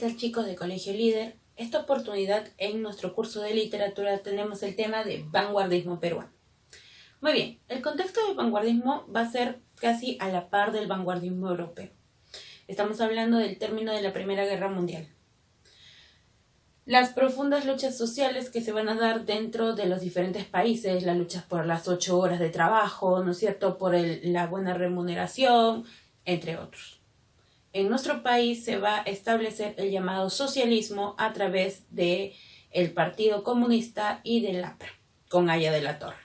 tal, chicos de Colegio Líder? Esta oportunidad en nuestro curso de literatura tenemos el tema de vanguardismo peruano. Muy bien, el contexto del vanguardismo va a ser casi a la par del vanguardismo europeo. Estamos hablando del término de la Primera Guerra Mundial. Las profundas luchas sociales que se van a dar dentro de los diferentes países, las luchas por las 8 horas de trabajo, ¿no es cierto?, por la buena remuneración, entre otros. En nuestro país se va a establecer el llamado socialismo a través del Partido Comunista y del APRA, con Haya de la Torre.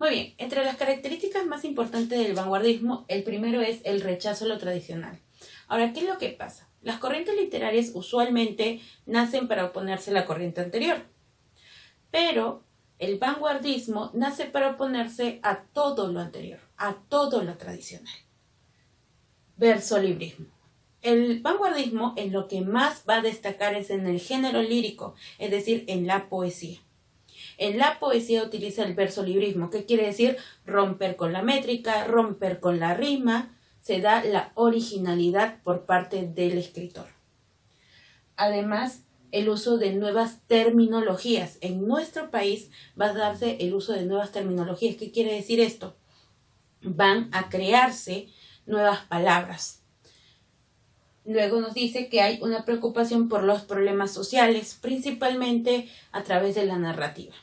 Muy bien, entre las características más importantes del vanguardismo, el primero es el rechazo a lo tradicional. Ahora, ¿qué es lo que pasa? Las corrientes literarias usualmente nacen para oponerse a la corriente anterior, pero el vanguardismo nace para oponerse a todo lo anterior, a todo lo tradicional. Versolibrismo. El vanguardismo en lo que más va a destacar es en el género lírico, es decir, en la poesía. En la poesía utiliza el versolibrismo, que quiere decir romper con la métrica, romper con la rima, se da la originalidad por parte del escritor. Además, el uso de nuevas terminologías. En nuestro país va a darse el uso de nuevas terminologías. ¿Qué quiere decir esto? Van a crearse nuevas palabras. Luego nos dice que hay una preocupación por los problemas sociales, principalmente a través de la narrativa,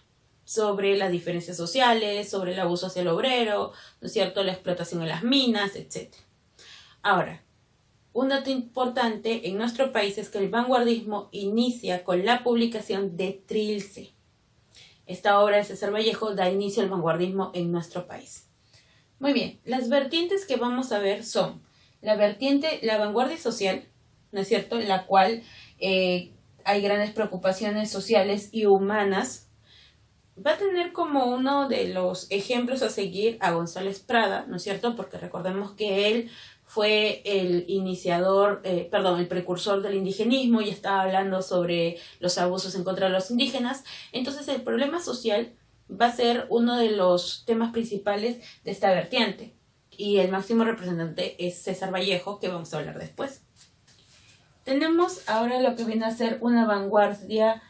sobre las diferencias sociales, sobre el abuso hacia el obrero, ¿no es cierto?, la explotación en las minas, etc. Ahora, un dato importante en nuestro país es que el vanguardismo inicia con la publicación de Trilce. Esta obra de César Vallejo da inicio al vanguardismo en nuestro país. Muy bien, las vertientes que vamos a ver son la vanguardia social, ¿no es cierto?, en la cual hay grandes preocupaciones sociales y humanas. Va a tener como uno de los ejemplos a seguir a González Prada, ¿no es cierto?, porque recordemos que él fue el el precursor del indigenismo y estaba hablando sobre los abusos en contra de los indígenas. Entonces el problema social va a ser uno de los temas principales de esta vertiente. Y el máximo representante es César Vallejo, que vamos a hablar después. Tenemos ahora lo que viene a ser una vanguardia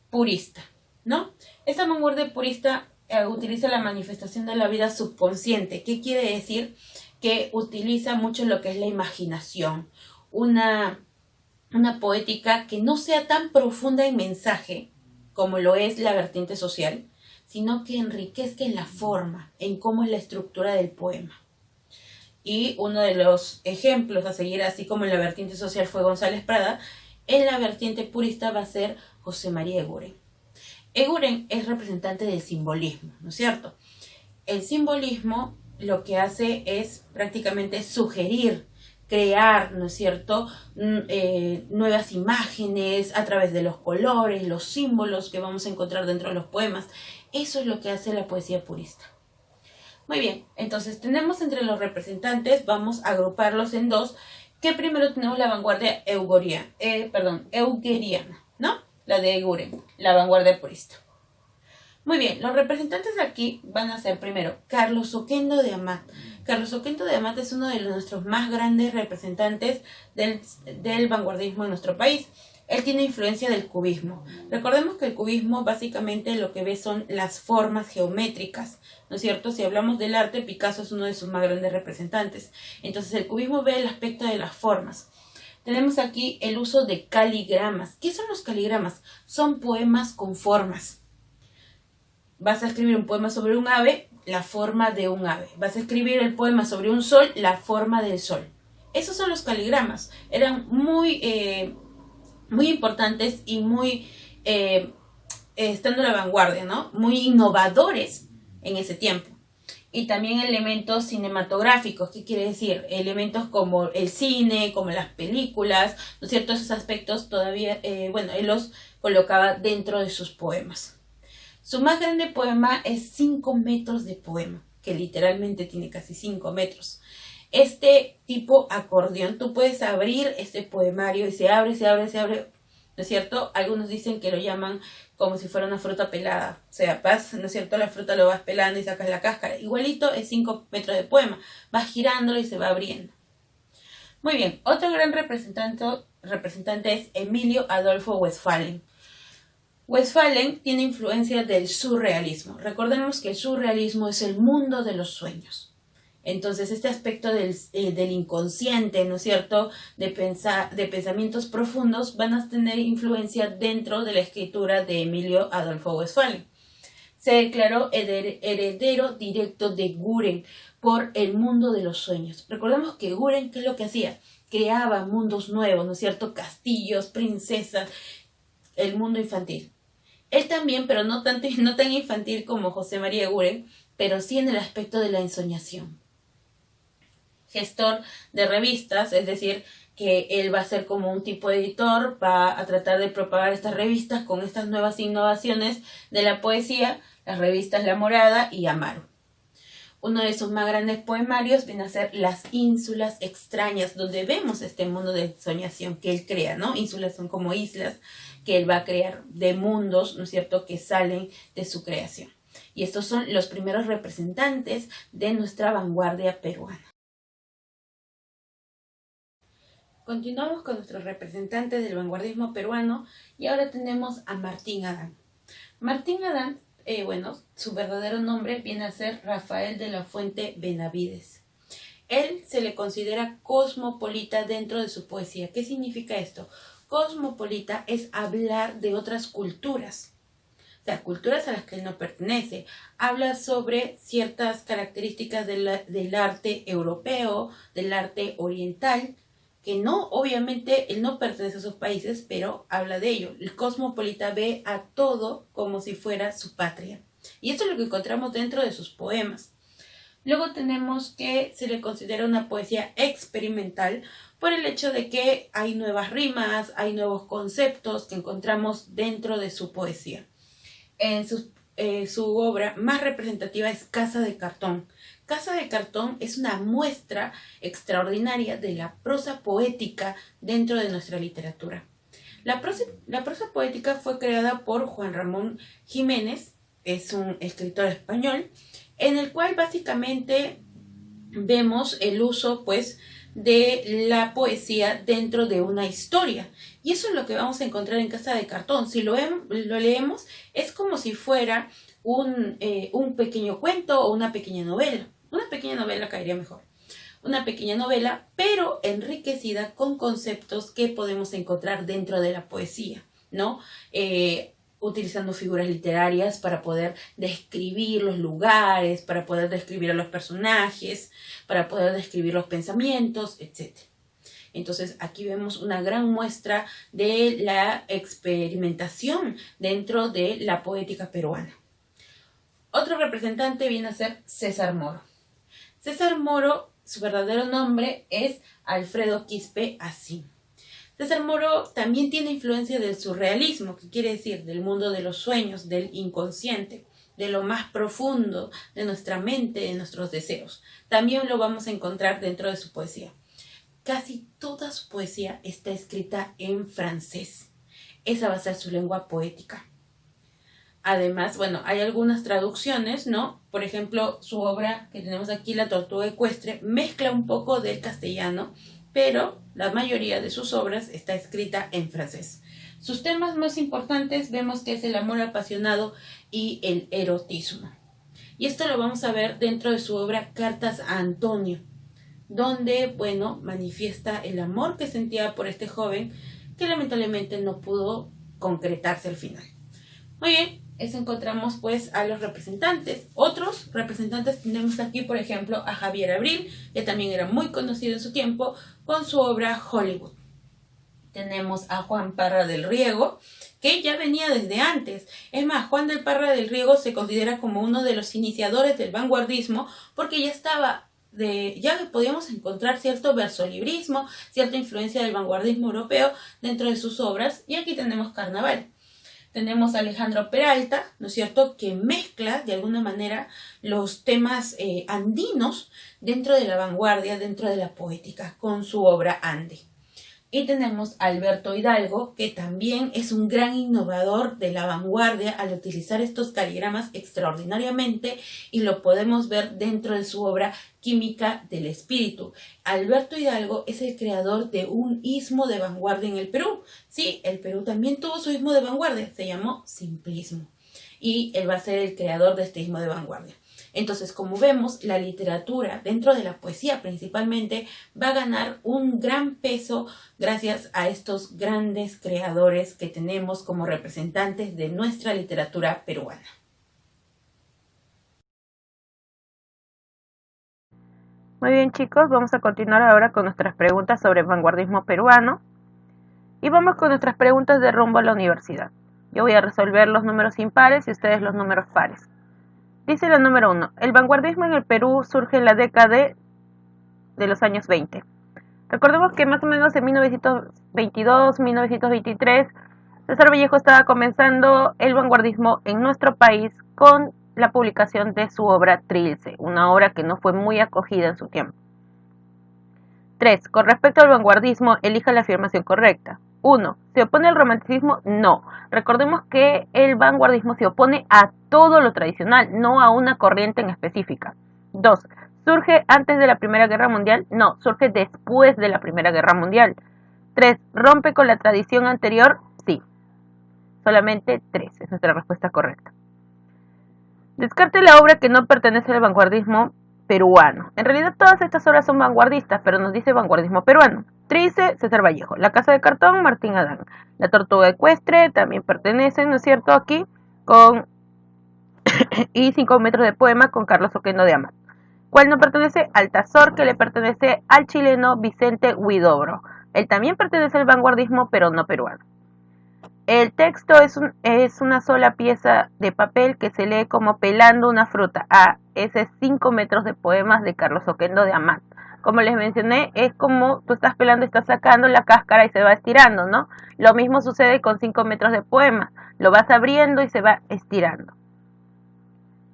purista, ¿no? Esta vanguardia purista utiliza la manifestación de la vida subconsciente. ¿Qué quiere decir? Que utiliza mucho lo que es la imaginación. Una poética que no sea tan profunda en mensaje como lo es la vertiente social, sino que enriquezca en la forma, en cómo es la estructura del poema. Y uno de los ejemplos a seguir, así como en la vertiente social fue González Prada, en la vertiente purista va a ser José María Eguren. Eguren es representante del simbolismo, ¿no es cierto? El simbolismo lo que hace es prácticamente sugerir, crear, ¿no es cierto?, nuevas imágenes a través de los colores, los símbolos que vamos a encontrar dentro de los poemas. Eso es lo que hace la poesía purista. Muy bien, entonces tenemos entre los representantes, vamos a agruparlos en dos, que primero tenemos la vanguardia eugueriana, ¿no? La de Eguren, la vanguardia purista. Muy bien, los representantes de aquí van a ser primero Carlos Oquendo de Amat. Carlos Oquendo de Amat es uno de nuestros más grandes representantes del vanguardismo en nuestro país. Él tiene influencia del cubismo. Recordemos que el cubismo básicamente lo que ve son las formas geométricas, ¿no es cierto? Si hablamos del arte, Picasso es uno de sus más grandes representantes. Entonces el cubismo ve el aspecto de las formas. Tenemos aquí el uso de caligramas. ¿Qué son los caligramas? Son poemas con formas. Vas a escribir un poema sobre un ave, la forma de un ave. Vas a escribir el poema sobre un sol, la forma del sol. Esos son los caligramas. Eran muy importantes y muy estando a la vanguardia, ¿no? Muy innovadores en ese tiempo. Y también elementos cinematográficos. ¿Qué quiere decir? Elementos como el cine, como las películas, ¿no es cierto? Esos aspectos todavía, él los colocaba dentro de sus poemas. Su más grande poema es 5 metros de poema, que literalmente tiene casi 5 metros. Este tipo acordeón, tú puedes abrir este poemario y se abre, ¿no es cierto? Algunos dicen que lo llaman como si fuera una fruta pelada. O sea, vas, ¿no es cierto? La fruta lo vas pelando y sacas la cáscara. Igualito es 5 metros de poema. Vas girándolo y se va abriendo. Muy bien, otro gran representante representante es Emilio Adolfo Westphalen. Westphalen tiene influencia del surrealismo. Recordemos que el surrealismo es el mundo de los sueños. Entonces, este aspecto del inconsciente, ¿no es cierto?, de pensamientos profundos, van a tener influencia dentro de la escritura de Emilio Adolfo Westphalen. Se declaró heredero directo de Göring por el mundo de los sueños. Recordemos que Göring, ¿qué es lo que hacía? Creaba mundos nuevos, ¿no es cierto?, castillos, princesas, el mundo infantil. Él también, pero no tan infantil como José María Göring, pero sí en el aspecto de la ensoñación. Gestor de revistas, es decir, que él va a ser como un tipo de editor, va a tratar de propagar estas revistas con estas nuevas innovaciones de la poesía, las revistas La Morada y Amaro. Uno de sus más grandes poemarios viene a ser Las Ínsulas Extrañas, donde vemos este mundo de ensoñación que él crea, ¿no? Ínsulas son como islas que él va a crear de mundos, ¿no es cierto?, que salen de su creación. Y estos son los primeros representantes de nuestra vanguardia peruana. Continuamos con nuestros representantes del vanguardismo peruano y ahora tenemos a Martín Adán. Martín Adán, su verdadero nombre viene a ser Rafael de la Fuente Benavides. Él se le considera cosmopolita dentro de su poesía. ¿Qué significa esto? Cosmopolita es hablar de otras culturas, o sea, culturas a las que él no pertenece. Habla sobre ciertas características del arte europeo, del arte oriental, que no, obviamente, él no pertenece a esos países, pero habla de ello. El cosmopolita ve a todo como si fuera su patria. Y esto es lo que encontramos dentro de sus poemas. Luego tenemos que se le considera una poesía experimental por el hecho de que hay nuevas rimas, hay nuevos conceptos que encontramos dentro de su poesía. En su obra más representativa es Casa de Cartón. Casa de Cartón es una muestra extraordinaria de la prosa poética dentro de nuestra literatura. La prosa poética fue creada por Juan Ramón Jiménez, es un escritor español, en el cual básicamente vemos el uso, pues, de la poesía dentro de una historia. Y eso es lo que vamos a encontrar en Casa de Cartón. Si lo leemos, es como si fuera un pequeño cuento o una pequeña novela. Una pequeña novela caería mejor. Una pequeña novela, pero enriquecida con conceptos que podemos encontrar dentro de la poesía, ¿no? Utilizando figuras literarias para poder describir los lugares, para poder describir a los personajes, para poder describir los pensamientos, etc. Entonces aquí vemos una gran muestra de la experimentación dentro de la poética peruana. Otro representante viene a ser César Moro. César Moro, su verdadero nombre es Alfredo Quispe Asín. César Moro también tiene influencia del surrealismo, que quiere decir del mundo de los sueños, del inconsciente, de lo más profundo de nuestra mente, de nuestros deseos. También lo vamos a encontrar dentro de su poesía. Casi toda su poesía está escrita en francés. Esa va a ser su lengua poética. Además, hay algunas traducciones, ¿no? Por ejemplo, su obra que tenemos aquí, La Tortuga Ecuestre, mezcla un poco del castellano, pero la mayoría de sus obras está escrita en francés. Sus temas más importantes vemos que es el amor apasionado y el erotismo. Y esto lo vamos a ver dentro de su obra Cartas a Antonio, donde, manifiesta el amor que sentía por este joven que lamentablemente no pudo concretarse al final. Muy bien, eso encontramos pues a los representantes. Otros representantes tenemos aquí, por ejemplo, a Javier Abril, que también era muy conocido en su tiempo, con su obra Hollywood. Tenemos a Juan Parra del Riego, que ya venía desde antes. Es más, Juan del Parra del Riego se considera como uno de los iniciadores del vanguardismo, porque ya podíamos encontrar cierto versolibrismo, cierta influencia del vanguardismo europeo dentro de sus obras. Y aquí tenemos Carnaval. Tenemos a Alejandro Peralta, ¿no es cierto?, que mezcla de alguna manera los temas andinos dentro de la vanguardia, dentro de la poética, con su obra Ande. Y tenemos a Alberto Hidalgo, que también es un gran innovador de la vanguardia al utilizar estos caligramas extraordinariamente, y lo podemos ver dentro de su obra Química del Espíritu. Alberto Hidalgo es el creador de un istmo de vanguardia en el Perú. Sí, el Perú también tuvo su istmo de vanguardia, se llamó simplismo. Y él va a ser el creador de este istmo de vanguardia. Entonces, como vemos, la literatura, dentro de la poesía principalmente, va a ganar un gran peso gracias a estos grandes creadores que tenemos como representantes de nuestra literatura peruana. Muy bien, chicos, vamos a continuar ahora con nuestras preguntas sobre el vanguardismo peruano. Y vamos con nuestras preguntas de rumbo a la universidad. Yo voy a resolver los números impares y ustedes los números pares. Dice la número 1. El vanguardismo en el Perú surge en la década de los años 20. Recordemos que más o menos en 1922, 1923, César Vallejo estaba comenzando el vanguardismo en nuestro país con la publicación de su obra Trilce, una obra que no fue muy acogida en su tiempo. 3. Con respecto al vanguardismo, elija la afirmación correcta. 1. ¿Se opone al romanticismo? No. Recordemos que el vanguardismo se opone a todo lo tradicional, no a una corriente en específica. 2. ¿Surge antes de la Primera Guerra Mundial? No, surge después de la Primera Guerra Mundial. 3. ¿Rompe con la tradición anterior? Sí. Solamente 3. Esa es nuestra respuesta correcta. Descarte la obra que no pertenece al vanguardismo peruano. En realidad todas estas obras son vanguardistas, pero nos dice vanguardismo peruano. Trilce, César Vallejo. La Casa de Cartón, Martín Adán. La Tortuga Ecuestre también pertenecen, ¿no es cierto? Aquí con y 5 metros de poema con Carlos Oquendo de Amat. ¿Cuál no pertenece? Altazor, que le pertenece al chileno Vicente Huidobro. Él también pertenece al vanguardismo, pero no peruano. El texto es una sola pieza de papel que se lee como pelando una fruta. Ese es 5 metros de poemas de Carlos Oquendo de Amat. Como les mencioné, es como tú estás pelando, estás sacando la cáscara y se va estirando, ¿no? Lo mismo sucede con 5 metros de poemas. Lo vas abriendo y se va estirando.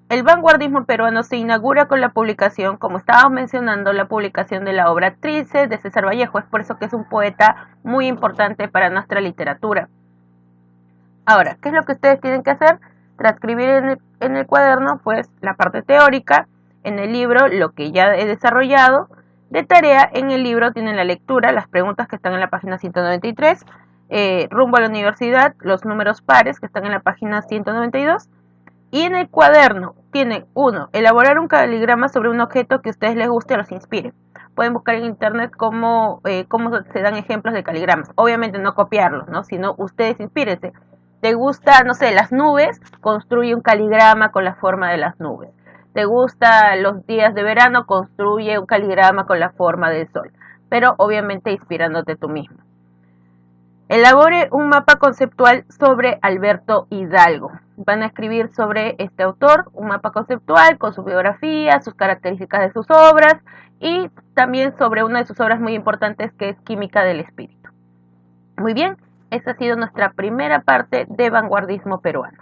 El vanguardismo peruano se inaugura con la publicación, como estábamos mencionando, la publicación de la obra Trilce de César Vallejo. Es por eso que es un poeta muy importante para nuestra literatura. Ahora, ¿qué es lo que ustedes tienen que hacer? Transcribir en el cuaderno, pues, la parte teórica, en el libro, lo que ya he desarrollado. De tarea, en el libro tienen la lectura, las preguntas que están en la página 193, rumbo a la universidad, los números pares que están en la página 192. Y en el cuaderno tienen, 1, elaborar un caligrama sobre un objeto que a ustedes les guste o los inspire. Pueden buscar en internet cómo se dan ejemplos de caligramas. Obviamente no copiarlos, ¿no? Sino ustedes inspírense. ¿Te gusta, no sé, las nubes? Construye un caligrama con la forma de las nubes. ¿Te gusta los días de verano? Construye un caligrama con la forma del sol. Pero obviamente inspirándote tú mismo. Elabore un mapa conceptual sobre Alberto Hidalgo. Van a escribir sobre este autor un mapa conceptual con su biografía, sus características de sus obras y también sobre una de sus obras muy importantes que es Química del Espíritu. Muy bien, esta ha sido nuestra primera parte de vanguardismo peruano.